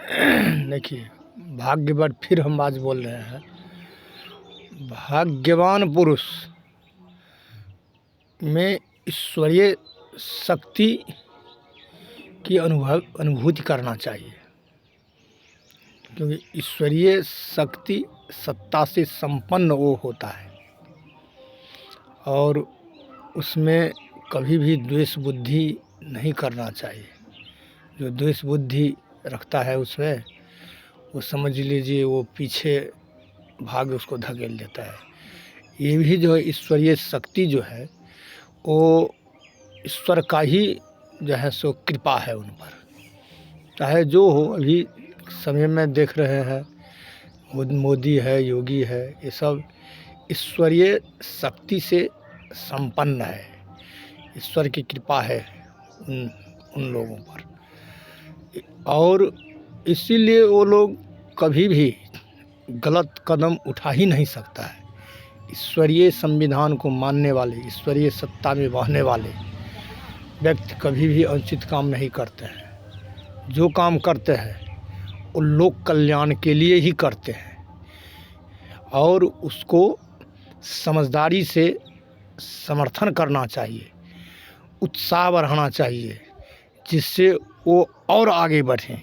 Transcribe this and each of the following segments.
देखिए, भाग्यवान फिर हम आज बोल रहे हैं। भाग्यवान पुरुष में ईश्वरीय शक्ति की अनुभूति करना चाहिए, क्योंकि ईश्वरीय शक्ति सत्ता से संपन्न वो होता है और उसमें कभी भी द्वेष बुद्धि नहीं करना चाहिए। जो द्वेष बुद्धि रखता है उसमें, वो समझ लीजिए वो पीछे भाग्य उसको धकेल देता है। ये भी जो है ईश्वरीय शक्ति जो है वो ईश्वर का ही जो है सो कृपा है उन पर। चाहे जो हो, अभी समय में देख रहे हैं मोदी है, योगी है, ये सब ईश्वरीय शक्ति से संपन्न है। ईश्वर की कृपा है उन लोगों पर, और इसीलिए वो लोग कभी भी गलत कदम उठा ही नहीं सकता है। ईश्वरीय संविधान को मानने वाले, ईश्वरीय सत्ता में बहने वाले व्यक्ति कभी भी अनुचित काम नहीं करते हैं। जो काम करते हैं वो लोक कल्याण के लिए ही करते हैं और उसको समझदारी से समर्थन करना चाहिए, उत्साह बढ़ाना चाहिए, जिससे वो और आगे बढ़ें।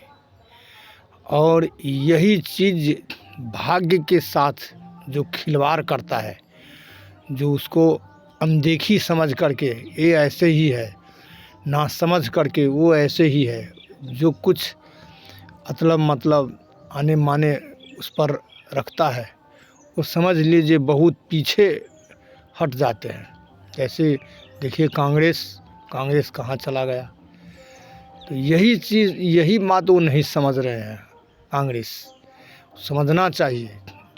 और यही चीज़ भाग्य के साथ जो खिलवाड़ करता है, जो उसको अनदेखी समझ करके ये ऐसे ही है, ना समझ करके वो ऐसे ही है, जो कुछ मतलब आने माने उस पर रखता है, वो समझ लीजिए बहुत पीछे हट जाते हैं। जैसे देखिए कांग्रेस कहाँ चला गया। तो यही चीज़, यही बात वो नहीं समझ रहे हैं। कांग्रेस समझना चाहिए,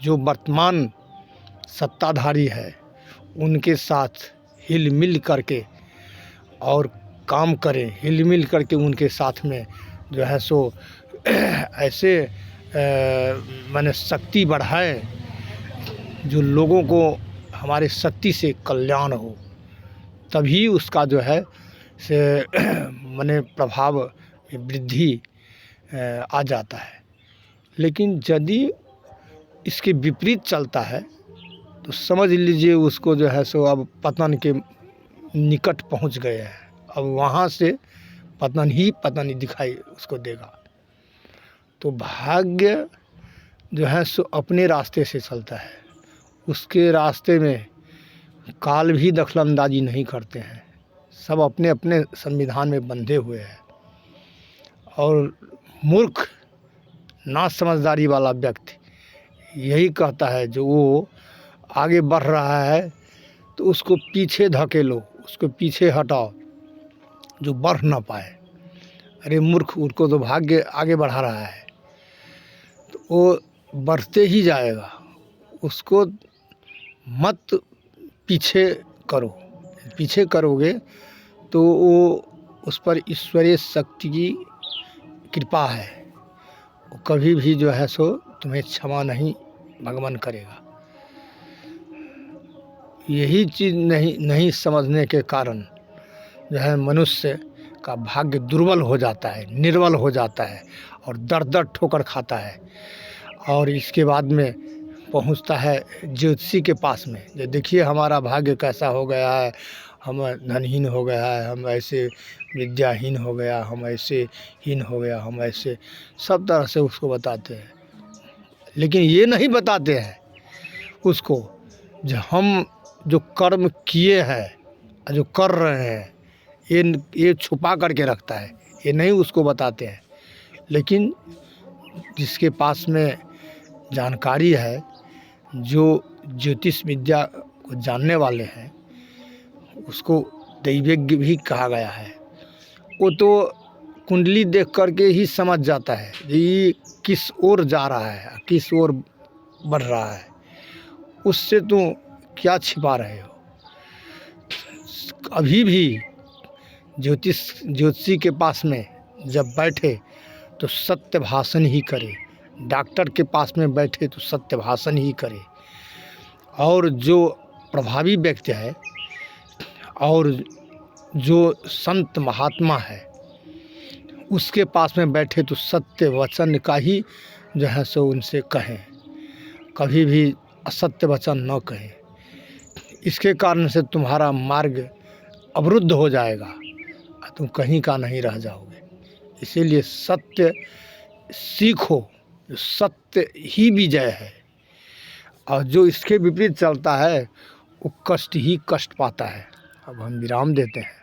जो वर्तमान सत्ताधारी है उनके साथ हिल मिल करके और काम करें, हिल मिल करके उनके साथ में जो है सो ऐसे माने शक्ति बढ़ाएं, जो लोगों को हमारे शक्ति से कल्याण हो, तभी उसका जो है से माने प्रभाव वृद्धि आ जाता है। लेकिन यदि इसके विपरीत चलता है तो समझ लीजिए उसको जो है सो अब पतन के निकट पहुंच गए हैं। अब वहाँ से पतन ही दिखाई उसको देगा। तो भाग्य जो है सो अपने रास्ते से चलता है, उसके रास्ते में काल भी दखलंदाजी नहीं करते हैं। सब अपने अपने संविधान में बंधे हुए हैं। और मूर्ख ना समझदारी वाला व्यक्ति यही कहता है, जो वो आगे बढ़ रहा है तो उसको पीछे धकेलो, उसको पीछे हटाओ, जो बढ़ ना पाए। अरे मूर्ख, उसको तो भाग्य आगे बढ़ा रहा है तो वो बढ़ते ही जाएगा, उसको मत पीछे करो। पीछे करोगे तो वो उस पर ईश्वरीय शक्ति की कृपा है, वो कभी भी जो है सो तुम्हें क्षमा नहीं भगवान करेगा। यही चीज़ नहीं समझने के कारण जो है मनुष्य का भाग्य दुर्बल हो जाता है, निर्बल हो जाता है और दर ठोकर खाता है। और इसके बाद में पहुंचता है ज्योतिषी के पास में, जो देखिए हमारा भाग्य कैसा हो गया है, हम धनहीन हो गया है, हम ऐसे विद्याहीन हो गया, हम ऐसे हीन हो गया, हम ऐसे सब तरह से उसको बताते हैं। लेकिन ये नहीं बताते हैं उसको जो हम जो कर्म किए हैं, जो कर रहे हैं, ये छुपा करके रखता है, ये नहीं उसको बताते हैं। लेकिन जिसके पास में जानकारी है, जो ज्योतिष विद्या को जानने वाले हैं, उसको दैवज्ञ भी कहा गया है। वो तो कुंडली देख करके ही समझ जाता है ये किस ओर जा रहा है, किस ओर बढ़ रहा है। उससे तुम क्या छिपा रहे हो। अभी भी ज्योतिषी के पास में जब बैठे तो सत्य भाषण ही करे, डॉक्टर के पास में बैठे तो सत्य भाषण ही करे। और जो प्रभावी व्यक्ति है और जो संत महात्मा है, उसके पास में बैठे तो सत्य वचन का ही जो है सो उनसे कहें, कभी भी असत्य वचन न कहें। इसके कारण से तुम्हारा मार्ग अवरुद्ध हो जाएगा, तुम कहीं का नहीं रह जाओगे। इसीलिए सत्य सीखो, सत्य ही विजय है, और जो इसके विपरीत चलता है वो कष्ट ही कष्ट पाता है। अब हम विराम देते हैं।